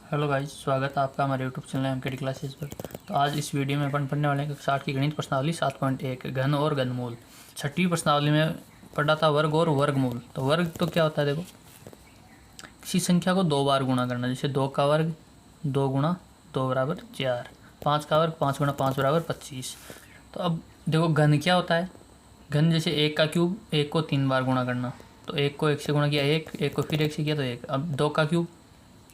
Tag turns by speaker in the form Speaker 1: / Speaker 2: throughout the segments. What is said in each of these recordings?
Speaker 1: Hello guys, स्वागत है आपका हमारे यूट्यूब चैनल एमकेडी क्लासेस पर। तो आज इस वीडियो में अपन पढ़ने वाले हैं 60 की गणित प्रश्नावली 7.1 घन और घनमूल। छठी प्रश्नावली में पढ़ा था वर्ग और वर्गमूल। तो वर्ग तो क्या होता है, देखो किसी संख्या को 2 बार गुणा करना। जैसे 2 का वर्ग 2 गुणा 2 बराबर 4, 5 का वर्ग 5 गुणा 5 बराबर 25। तो अब देखो घन क्या होता है। घन जैसे 1 का क्यूब 1 को 3 बार गुणा करना। तो 1 को 1 से गुणा किया 1 को फिर 1 से किया तो 1। अब 2 का क्यूब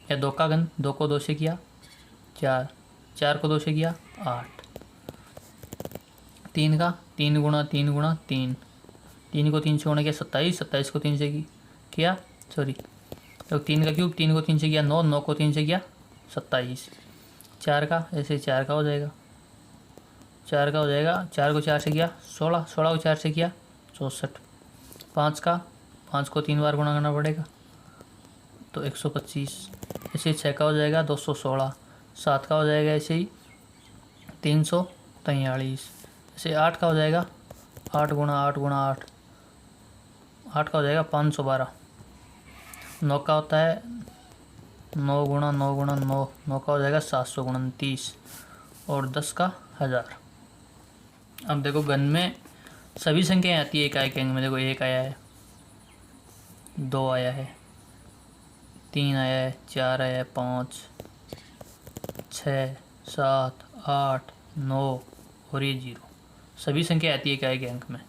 Speaker 1: या 2 का घन 2 को 2 से किया 4, 4 को 2 से किया 8। 3 का 3 गुणा 3 गुणा 3, 3 को 3 से गुणा किया 27, 27 को 3 से किया तो 3 का क्यूब 3 को 3 से किया 9, 9 को 3 से किया 27। 4 का ऐसे 4 का हो जाएगा 4 को 4 से किया 16, 16 को 4 से किया 64। 5 का 5 को 3 बार गुणा करना पड़ेगा तो 125। ऐसे 6 का हो जाएगा 216, 7 का हो जाएगा ऐसे ही 343। ऐसे 8 का हो जाएगा 8 गुणा 8 गुणा 8, 8 का हो जाएगा 512। 9 का होता है 9 गुणा 9 गुणा 9, 9 का हो जाएगा 729 और 10 का 1000। अब देखो घन में सभी संख्याएं आती है इकाई के अंक में। देखो 1 आया है, 2 आया है, 3 आया है, 4 आया है, 5, 6, 7, 8, 9 और ये 0। सभी संख्या आती है इकाई के अंक में,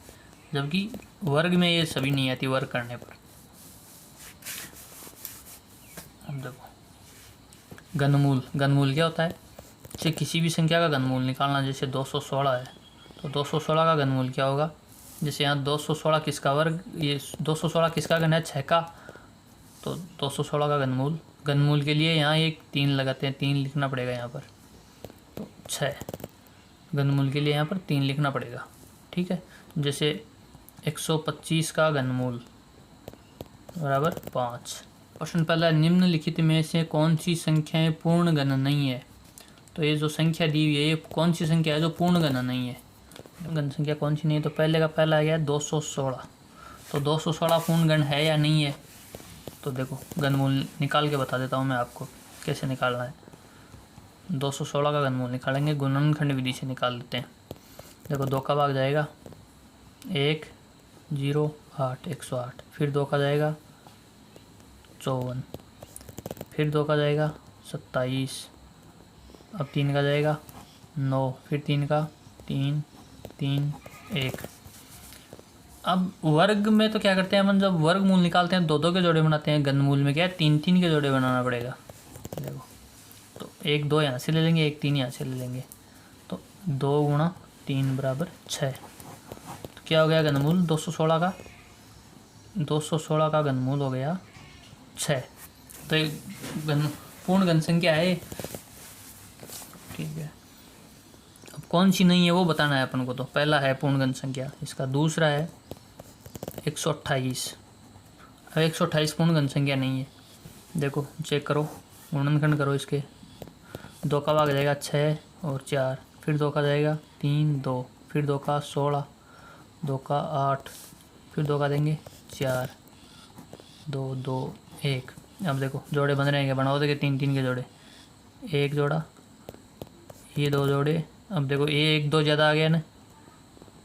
Speaker 1: जबकि वर्ग में ये सभी नहीं आती वर्ग करने पर। अब देखो घनमूल। घनमूल क्या होता है, जैसे किसी भी संख्या का घनमूल निकालना। जैसे 216 है तो 216 का घनमूल क्या होगा। जैसे यहाँ 216 किसका वर्ग, ये 216 किसका घन है 6 का, तो 216 का घनमूल। घनमूल के लिए यहाँ एक 3 लगाते हैं, 3 लिखना पड़ेगा यहाँ पर। तो 6 घनमूल के लिए यहाँ पर 3 लिखना पड़ेगा, ठीक है। जैसे 125 का घनमूल बराबर 5। क्वेश्चन पहला, निम्नलिखित में से कौन सी संख्याएं पूर्ण घन नहीं है। तो ये जो संख्या दी हुई है ये कौन सी संख्या है जो पूर्ण घन नहीं है। घन संख्या कौन सी नहीं है, तो पहले का पहला आ गया 216। तो 216 पूर्ण घन है या नहीं है। तो देखो घनमूल निकाल के बता देता हूँ मैं आपको कैसे निकालना है। 216 का घनमूल निकालेंगे, गुणनखंड विधि से निकाल लेते हैं। देखो 2 का भाग जाएगा 1, 0, 8, 108। फिर 2 का जाएगा 54, फिर 2 का जाएगा 27। अब 3 का जाएगा 9, फिर 3 का 3, 3, 1। अब वर्ग में तो क्या करते हैं अपन, जब वर्गमूल निकालते हैं 2-2 के जोड़े बनाते हैं। घनमूल में क्या है 3-3 के जोड़े बनाना पड़ेगा। देखो तो 1 2 यहाँ से ले लेंगे, 1 3 यहाँ से ले लेंगे। तो 2 गुणा 3 बराबर 6। तो क्या हो गया घनमूल 216 का, 216 का घनमूल हो गया 6। तो एक पूर्ण घन संख्या है, ठीक है। अब कौन सी नहीं है वो बताना है अपन को। तो पहला है पूर्ण घन संख्या, इसका दूसरा है 128। अब 128 पूर्ण घन संख्या नहीं है। देखो चेक करो, गुणनखंड करो इसके। 2 का भाग जाएगा 6 और 4, फिर 2 का जाएगा 3, 2, फिर 2 का 16, 2 का 8, फिर 2 का देंगे 4, 2, 2, 1। अब देखो जोड़े बन रहे हैं, बनाओ देखे 3-3 के जोड़े। 1 जोड़ा, ये 2 जोड़े। अब देखो ये 1 2 ज़्यादा आ गया ना,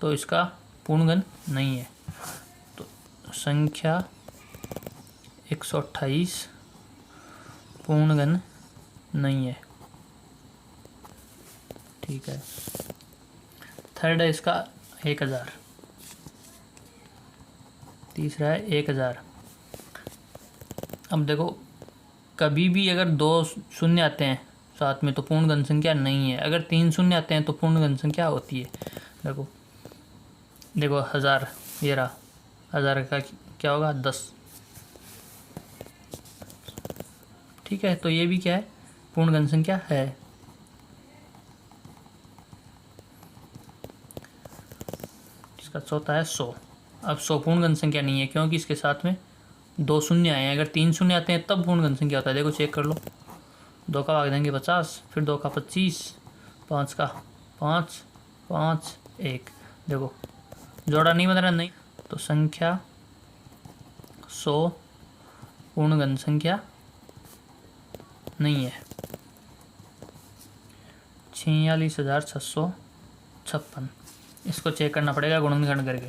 Speaker 1: तो इसका पूर्ण घन नहीं है। तो संख्या 128 पूर्ण घन नहीं है, ठीक है। थर्ड है इसका 1000, तीसरा है 1000। अब देखो कभी भी अगर 2 शून्य आते हैं साथ में तो पूर्ण घन संख्या नहीं है। अगर 3 शून्य आते हैं तो पूर्ण घन संख्या होती है। देखो देखो 1000, ये रहा 1000 का क्या होगा 10, ठीक है। तो ये भी क्या है पूर्ण घन संख्या है। इसका चौथा है 100। अब 100 पूर्ण घन संख्या नहीं है क्योंकि इसके साथ में 2 शून्य आए हैं। अगर 3 शून्य आते हैं तब पूर्ण घन संख्या होता है। देखो चेक कर लो, 2 का भाग देंगे 50, फिर 2 का 25, 5 का 5, 5, 1। देखो जोड़ा नहीं बन रहा नहीं, तो संख्या 100 पूर्ण घन संख्या नहीं है। 46,656। इसको चेक करना पड़ेगा गुणनखंड करके।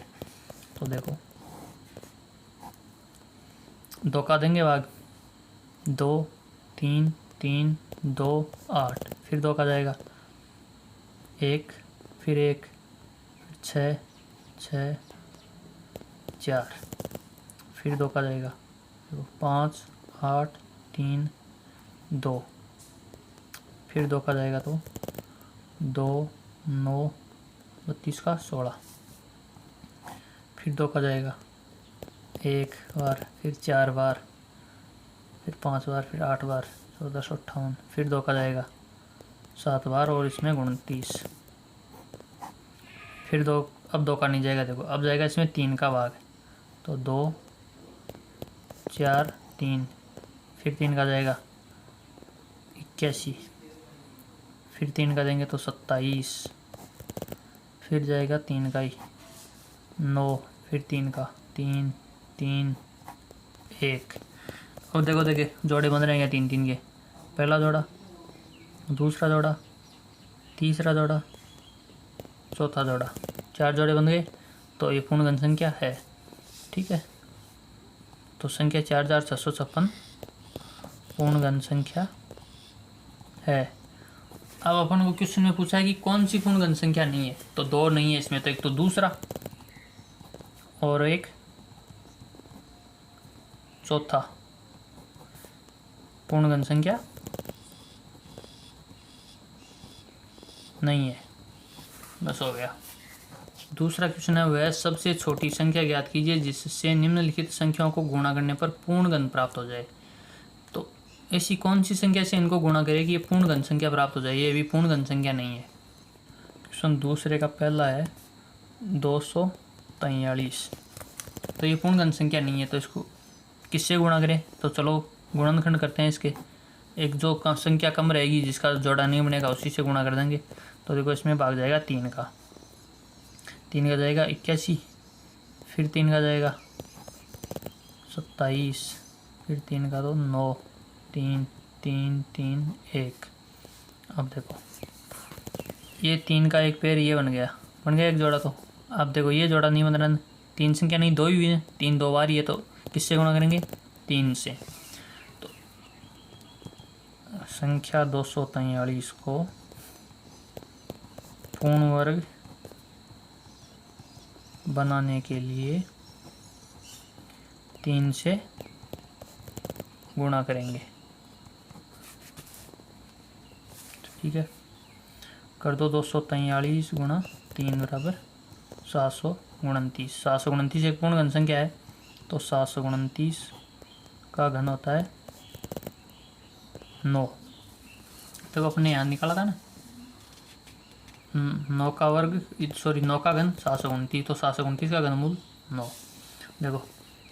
Speaker 1: तो देखो, दो का देंगे भाग, 2 3 3 2 8, फिर 2 का जाएगा 1, फिर 1, फिर 6 6 4, फिर 2 का जाएगा 5 8 3 2, फिर 2 का जाएगा तो 2 9 32 का 16, फिर 2 का जाएगा 1 बार, फिर 4 बार, फिर 5 बार, फिर 8 बार, 1458, फिर 2 का जाएगा 7 बार और इसमें 29, फिर 2, अब 2 का नहीं जाएगा, देखो अब जाएगा इसमें 3 का भाग, तो 2 4 3, फिर 3 का जाएगा 81, फिर 3 का देंगे तो 27, फिर जाएगा 3 का ही 9, फिर 3 का 3 3 1। अब देखो देखिए जोड़े बन रहे हैं 3 3 के, पहला जोड़ा, दूसरा जोड़ा, तीसरा जोड़ा, चौथा जोड़ा, 4 जोड़े बन गए। तो ये पूर्ण घन संख्या है, ठीक है। तो संख्या 4656 पूर्ण घन संख्या है। अब अपन को क्वेश्चन में पूछा है कि कौन सी पूर्ण घन संख्या नहीं है, तो 2 नहीं है इसमें, तो एक तो दूसरा और एक चौथा पूर्ण घन संख्या नहीं है। बस हो गया। दूसरा क्वेश्चन है, वह सबसे छोटी संख्या ज्ञात कीजिए जिससे निम्नलिखित संख्याओं को गुणा करने पर पूर्ण घन प्राप्त हो जाए। तो ऐसी कौन सी संख्या से इनको गुणा करेगी ये पूर्ण घन संख्या प्राप्त हो जाए, ये भी पूर्ण घन संख्या नहीं है। क्वेश्चन दूसरे का पहला है 243, तो ये पूर्ण घन संख्या नहीं है, तो इसको किससे गुणा करें, तो चलो गुणनखंड करते हैं इसके। एक जो संख्या कम रहेगी जिसका जोड़ा नहीं बनेगा उसी से गुणा कर देंगे। तो देखो इसमें भाग जाएगा 3 का, 3 का जाएगा 81, फिर 3 का जाएगा 27, फिर 3 का तो 9 3 3 3 1। अब देखो ये 3 का एक पेड़ ये बन गया एक जोड़ा। तो अब देखो ये जोड़ा नहीं बन रहा, 3 संख्या नहीं 2 ही हुई है, 3 2 बार ही है, तो किससे गुणा करेंगे, 3 से। तो संख्या 243 को पूर्ण वर्ग बनाने के लिए 3 से गुणा करेंगे, ठीक है। कर दो 243 गुणा 3 बराबर 729। 729 एक पूर्ण घन संख्या है, तो 729 का घन होता है 9। तो अपने यहाँ निकाला था ना 9 का वर्ग, सॉरी 9 का घन 729, तो 729 का घनमूल 9। देखो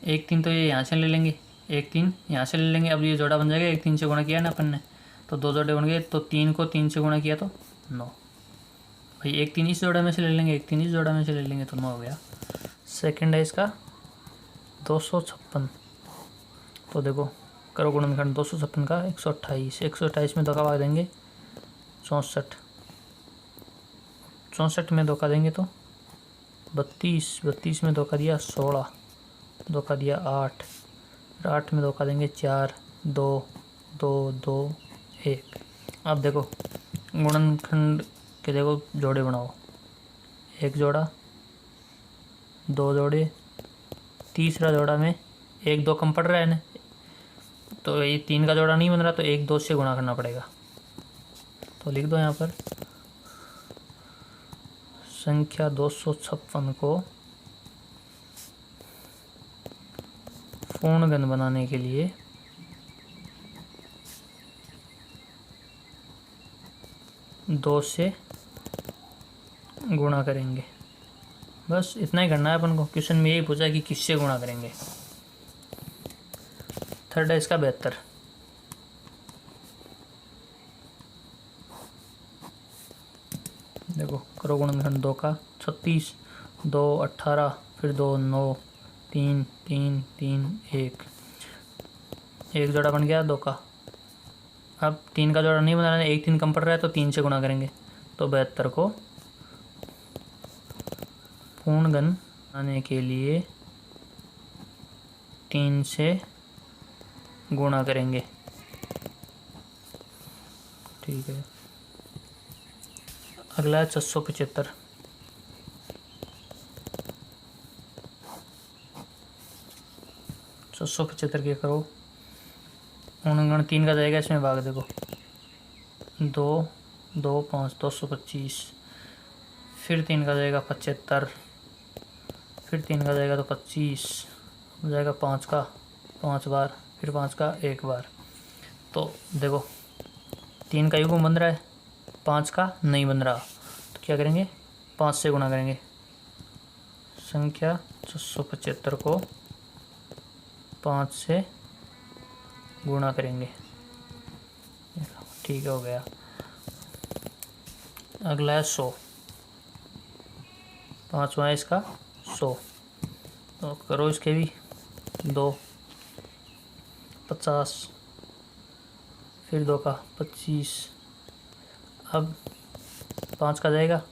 Speaker 1: 1 3 तो ये यहाँ से ले लेंगे, 1 3 यहाँ से ले लेंगे। अब ये जोड़ा बन जाएगा, 1 3 से गुणा किया ना अपन ने, तो 2 जोड़े बन गए, तो 3 को 3 से गुणा किया तो 9। भाई 1 3 इस जोड़ा में से ले लेंगे, 1 3 इस जोड़ा में से ले लेंगे, तो 9 हो गया। सेकंड है इसका 256, तो देखो करो गुणनखंड 256 का 128, 128 में 2 का भाग देंगे 64, 64 में 2 का देंगे तो 32, 32 में 2 का दिया 16, 2 का दिया 8, 8 में 2 का देंगे 4 2 2 2 1। अब देखो गुणनखंड के देखो जोड़े बनाओ, 1 जोड़ा 2 जोड़े, तीसरा जोड़ा में 1 2 कम पड़ रहा है ना, तो ये 3 का जोड़ा नहीं बन रहा, तो 1 2 से गुणा करना पड़ेगा। तो लिख दो यहाँ पर संख्या 256 को पूर्ण घन बनाने के लिए 2 से गुणा करेंगे। बस इतना ही करना है अपन को। क्वेश्चन में यही पूछा है कि किससे गुणा करेंगे। थर्ड है इसका 72, देखो करो गुणनखंड 2 का 36, 2 18, फिर 2 9 3 3 3 1, एक जोड़ा बन गया 2 का। अब 3 का जोड़ा नहीं बना रहा है, 1 3 कम पड़ रहा है, तो 3 से गुणा करेंगे, तो 72 को पूर्ण घन बनाने के लिए 3 से गुणा करेंगे। ठीक है। अगला है 675। 675 के करो पूर्णगण 3 का जाएगा, इसमें भाग देखो 2 2 5 225, फिर 3 का जाएगा 75, फिर 3 का जाएगा तो 25 हो जाएगा, 5 का 5 बार, फिर 5 का 1 बार। तो देखो 3 का युग्म बन रहा है, 5 का नहीं बन रहा, तो क्या करेंगे 5 से गुणा करेंगे। संख्या 675 को 5 से गुणा करेंगे। ठीक है, हो गया। अगला है 100। 5वां है इसका 100, तो करो इसके भी 2 50, फिर 2 का 25, अब 5 का जाएगा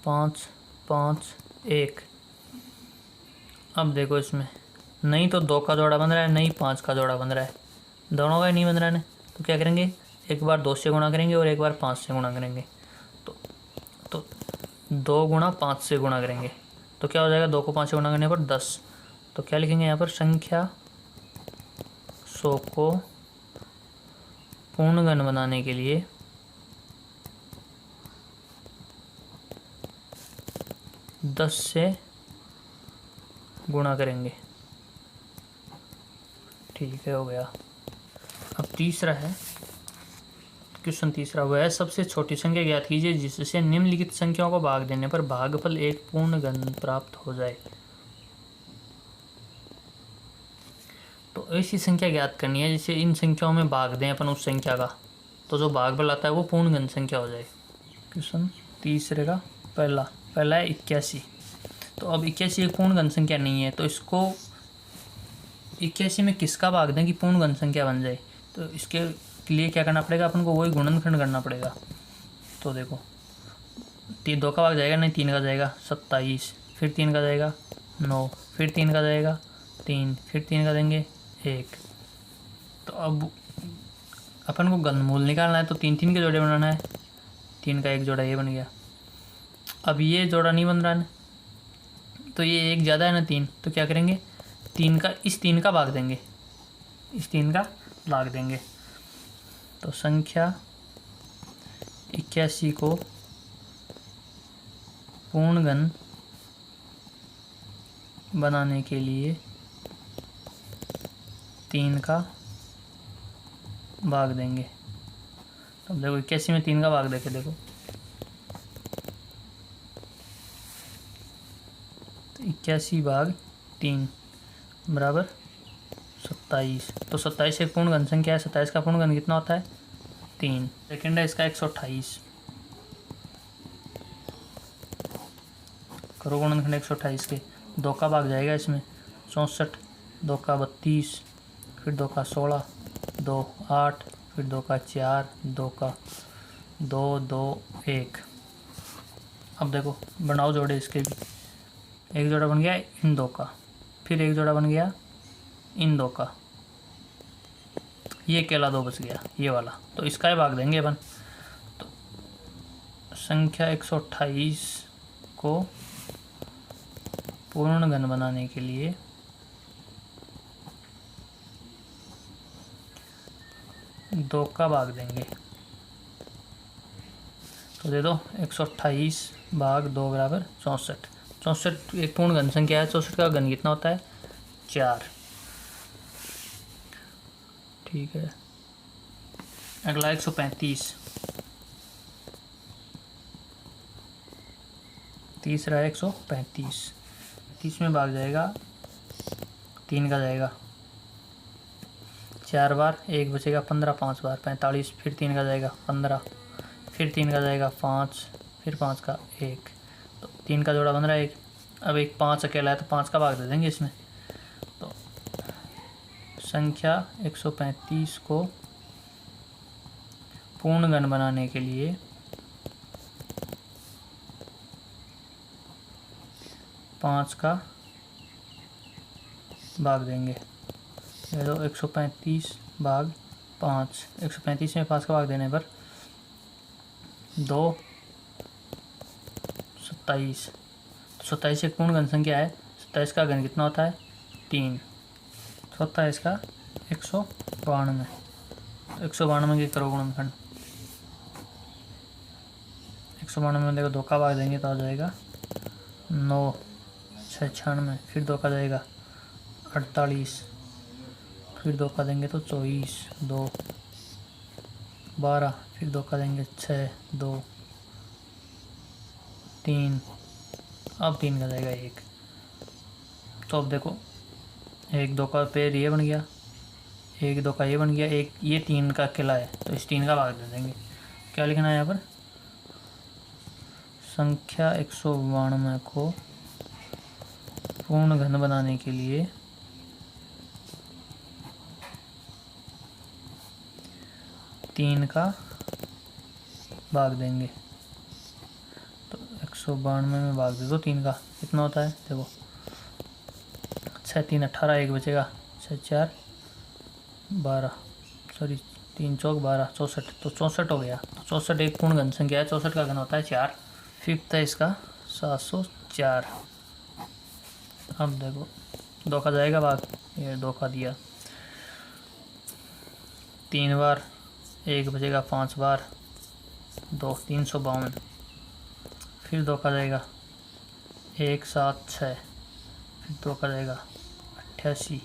Speaker 1: 5 5 1। अब देखो इसमें नहीं तो 2 का जोड़ा बन रहा है, नहीं 5 का जोड़ा बन रहा है, दोनों का ही नहीं बन रहा है। तो क्या करेंगे, एक बार 2 से गुणा करेंगे और एक बार 5 से गुणा करेंगे। तो 2 गुणा 5 से गुणा करेंगे तो क्या हो जाएगा, 2 को 5 से गुणा करने पर 10। तो क्या लिखेंगे यहाँ पर, संख्या 100 को पूर्ण घन बनाने के लिए 10 से गुणा करेंगे। ठीक है, हो गया। अब तीसरा है क्वेश्चन। तीसरा वह सबसे छोटी संख्या ज्ञात कीजिए जिससे निम्नलिखित संख्याओं को भाग देने पर भागफल एक पूर्ण घन प्राप्त हो जाए। तो ऐसी संख्या ज्ञात करनी है जिससे इन संख्याओं में भाग दें अपन उस संख्या का, तो जो भागफल आता है वो पूर्ण घन संख्या हो जाए। क्वेश्चन तीसरे का पहला है 81। तो अब 81 एक पूर्ण घन संख्या नहीं है, तो इसको 81 में किसका भाग दें कि पूर्ण घन संख्या बन जाए। तो इसके लिए क्या करना पड़ेगा, अपन को वही गुणनखंड करना पड़ेगा। तो देखो 2 का भाग जाएगा, नहीं 3 का जाएगा 27, फिर 3 का जाएगा 9, फिर 3 का जाएगा 3, फिर 3 का देंगे 1। तो अब अपन को घनमूल निकालना है, तो 3 3 के जोड़े बनाना है। 3 का एक जोड़ा ये बन गया। अब ये जोड़ा नहीं बन रहा है, तो ये एक ज़्यादा है ना 3, तो क्या करेंगे, 3 का भाग देंगे, इस 3 का भाग देंगे। तो संख्या 81 को पूर्ण घन बनाने के लिए 3 का भाग देंगे। तो देखो 81 में 3 का भाग देके देखो, तो 81 भाग 3 बराबर 27। तो 27 एक पूर्ण घन संख्या है। 27 का पूर्ण घन कितना होता है, 3। सेकेंड है इसका 128। करो गुणनखंड 128 के, 2 का भाग जाएगा इसमें 64, 2 का 32, फिर 2 का 16, 2 8, फिर 2 का 4, 2 का 2 2 1। अब देखो बनाओ जोड़े इसके भी। एक जोड़ा बन गया इन 2 का, फिर एक जोड़ा बन गया इन 2 का, ये अकेला 2 बच गया ये वाला, तो इसका ही भाग देंगे अपन। तो संख्या 128 को पूर्ण घन बनाने के लिए 2 का भाग देंगे। तो दे दो 128 भाग 2 बराबर 64। 64 एक पूर्ण घन संख्या है। 64 का घन कितना होता है, 4। ठीक है। अगला 135। तीसरा है 135। 30 में भाग जाएगा, 3 का जाएगा 4 बार, 1 बचेगा 15, 5 बार 45, फिर 3 का जाएगा 15, फिर 3 का जाएगा 5, फिर 5 का 1। तो 3 का जोड़ा बन रहा है 1। अब एक 5 अकेला है तो 5 का भाग दे देंगे इसमें। तो संख्या 135 को पूर्ण घन बनाने के लिए 5 का भाग देंगे। ये तो 135 भाग 5, 135 में 5 का भाग देने पर 2 27। तो 27 एक पूर्ण घन संख्या है। 27 का घन कितना होता है? 3। 27 का 192। तो 192 के करो गुणनखंड। 192 में देखो 2 का भाग देंगे तो आ जाएगा 9, 96। फिर 2 का जाएगा 48, फिर 2 का देंगे तो 24, 2 12, फिर 2 का देंगे 6, 2 3, अब 3 का जाएगा 1। तो अब देखो 1 2 का पेड़ ये बन गया, 1 2 का ये बन गया, एक ये 3 का अकेला है तो इस 3 का भाग दे देंगे। क्या लिखना है यहाँ पर? संख्या 192 को पूर्ण घन बनाने के लिए तीन का भाग देंगे। तो 192 में भाग दे दो 3 का, कितना होता है देखो? 6 3 18, 1 बचेगा, 6 4 12, सॉरी 3 चौक 12, 64। तो 64 हो गया। तो 64 एक पूर्ण घन संख्या है। 64 का घन होता है 4। फिफ्थ है इसका 704। अब देखो 2 का जाएगा भाग, ये 2 का दिया 3 बार, 1 बचेगा 5 बार, 2 352। फिर 2 का जाएगा 1 7 6, फिर 2 का जाएगा 88,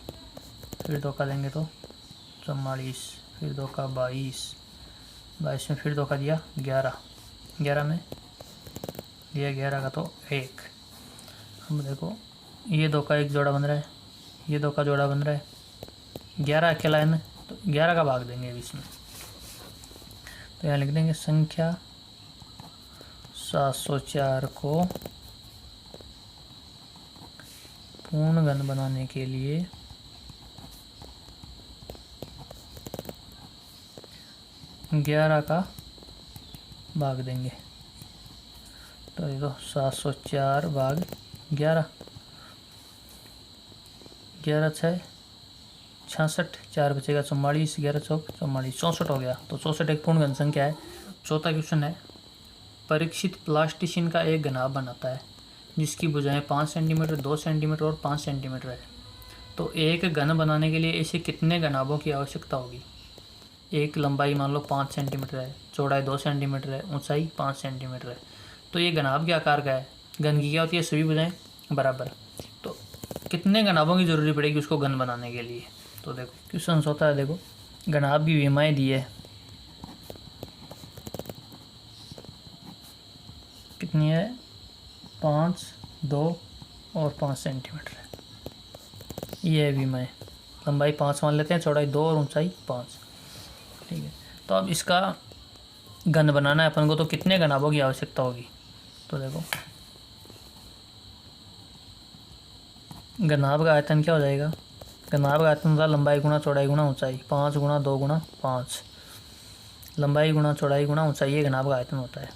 Speaker 1: फिर 2 का देंगे तो 44, फिर 2 का 22, 22 में फिर 2 का दिया 11, 11 में दिया 11 का तो 1। अब देखो ये 2 का एक जोड़ा बन रहा है, ये 2 का जोड़ा बन रहा है, 11 अकेला है ना, तो 11 का भाग देंगे अब इसमें। तो यहाँ लिख देंगे संख्या 704 को पूर्ण घन बनाने के लिए ग्यारह का भाग देंगे। तो ये तो 704 भाग 11, 11 6 66, 4 बचेगा 44, 11 चौक 44, 64 हो गया। तो 64 एक पूर्ण घन संख्या है। चौथा क्वेश्चन है, परीक्षित प्लास्टिशिन का एक घनाभ बनाता है जिसकी भुजाएं 5 सेंटीमीटर, 2 सेंटीमीटर और 5 सेंटीमीटर है। तो एक घन बनाने के लिए इसे कितने घनाभों की आवश्यकता होगी? एक लंबाई मान लो 5 सेंटीमीटर है, चौड़ाई 2 सेंटीमीटर है, ऊंचाई 5 सेंटीमीटर है। तो ये घनाभ के आकार का है। घन की क्या होती है? सभी भुजाएं बराबर। तो कितने घनाभों की जरूरत पड़ेगी उसको घन बनाने के लिए? तो देखो क्वेश्चन होता है, देखो घनाभ की विमाएं दी है, कितनी है? 5, 2 और 5 सेंटीमीटर है। ये है विमाएं। लंबाई 5 मान लेते हैं, चौड़ाई 2 और ऊंचाई 5। ठीक है। तो अब इसका घन बनाना है अपन को, तो कितने घनाभों की आवश्यकता होगी? तो देखो घनाभ का आयतन क्या हो जाएगा? घनाभ का आयतन होता है लंबाई गुणा चौड़ाई गुणा ऊंचाई, 5 गुणा 2 गुणा 5। लंबाई गुणा चौड़ाई गुणा ऊंचाई, ये घनाभ का आयतन होता है।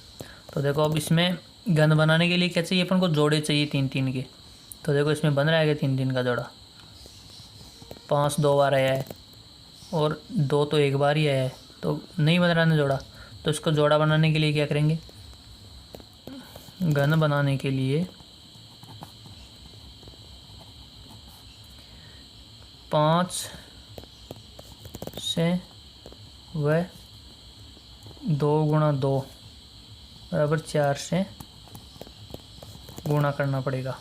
Speaker 1: तो देखो अब इसमें घन बनाने के लिए क्या चाहिए अपन को? जोड़े चाहिए 3 3 के। तो देखो इसमें बन रहा है 3 3 का जोड़ा। 5 2 बार आया है और 2 तो एक बार ही आया है, तो नहीं बन रहा है जोड़ा। तो इसको जोड़ा बनाने के लिए क्या करेंगे? घन बनाने के लिए 5 से व 2 गुणा 2 बराबर 4 से गुणा करना पड़ेगा।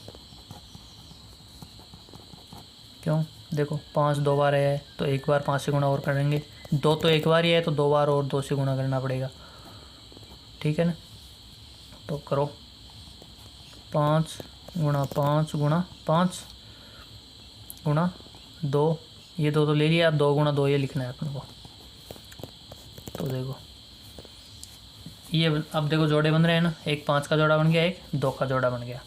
Speaker 1: क्यों? देखो 5 2 बार आया है तो एक बार 5 से गुणा और करेंगे, 2 तो एक बार ही है तो 2 बार और 2 से गुणा करना पड़ेगा। ठीक है ना? तो करो 5 गुणा 5 गुणा 5 गुणा 2, ये 2 तो ले लिया, अब 2 गुणा 2 ये लिखना है अपन को। तो देखो ये अब देखो जोड़े बन रहे हैं ना, एक 5 का जोड़ा बन गया, एक 2 का जोड़ा बन गया।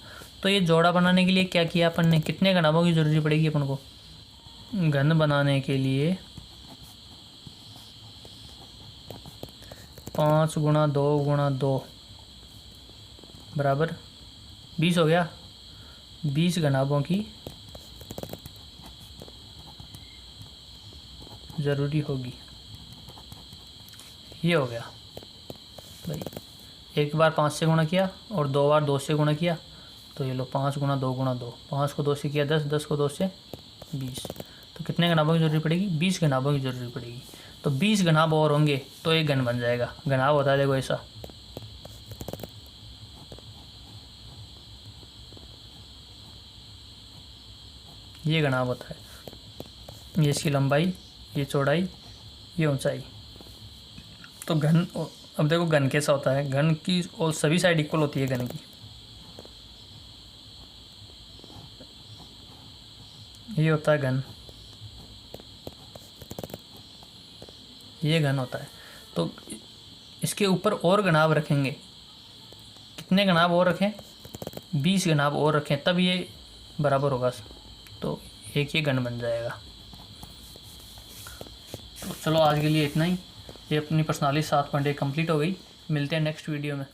Speaker 1: तो ये जोड़ा बनाने के लिए क्या किया अपन ने? कितने घनाभों की जरूरत पड़ेगी अपन को? घन बनाने के लिए 5 गुणा 2 गुणा 2 बराबर 20 हो गया। 20 घनाभों की ज़रूरी होगी। ये हो गया भाई, एक बार 5 से गुणा किया और 2 बार 2 से गुणा किया, तो ये लो 5 गुणा 2 गुणा 2, 5 को 2 से किया 10, 10 को 2 से 20, तो कितने घनाभों की जरूरत पड़ेगी? 20 घनाभों की जरूरत पड़ेगी। तो 20 घनाभ और होंगे तो एक घन बन जाएगा। घनाभ होता है देखो ऐसा, ये घनाभ होता है, ये इसकी लंबाई, ये चौड़ाई, ये ऊंचाई। तो घन, अब देखो घन कैसा होता है, घन की और सभी साइड इक्वल होती है घन की। ये होता है घन, ये घन होता है। तो इसके ऊपर और घनाभ रखेंगे, कितने घनाभ और रखें? 20 घनाभ और रखें, तब ये बराबर होगा, तो एक ये घन बन जाएगा। तो चलो आज के लिए इतना ही। ये अपनी प्रश्नावली 7.1 कंप्लीट हो गई। मिलते हैं नेक्स्ट वीडियो में।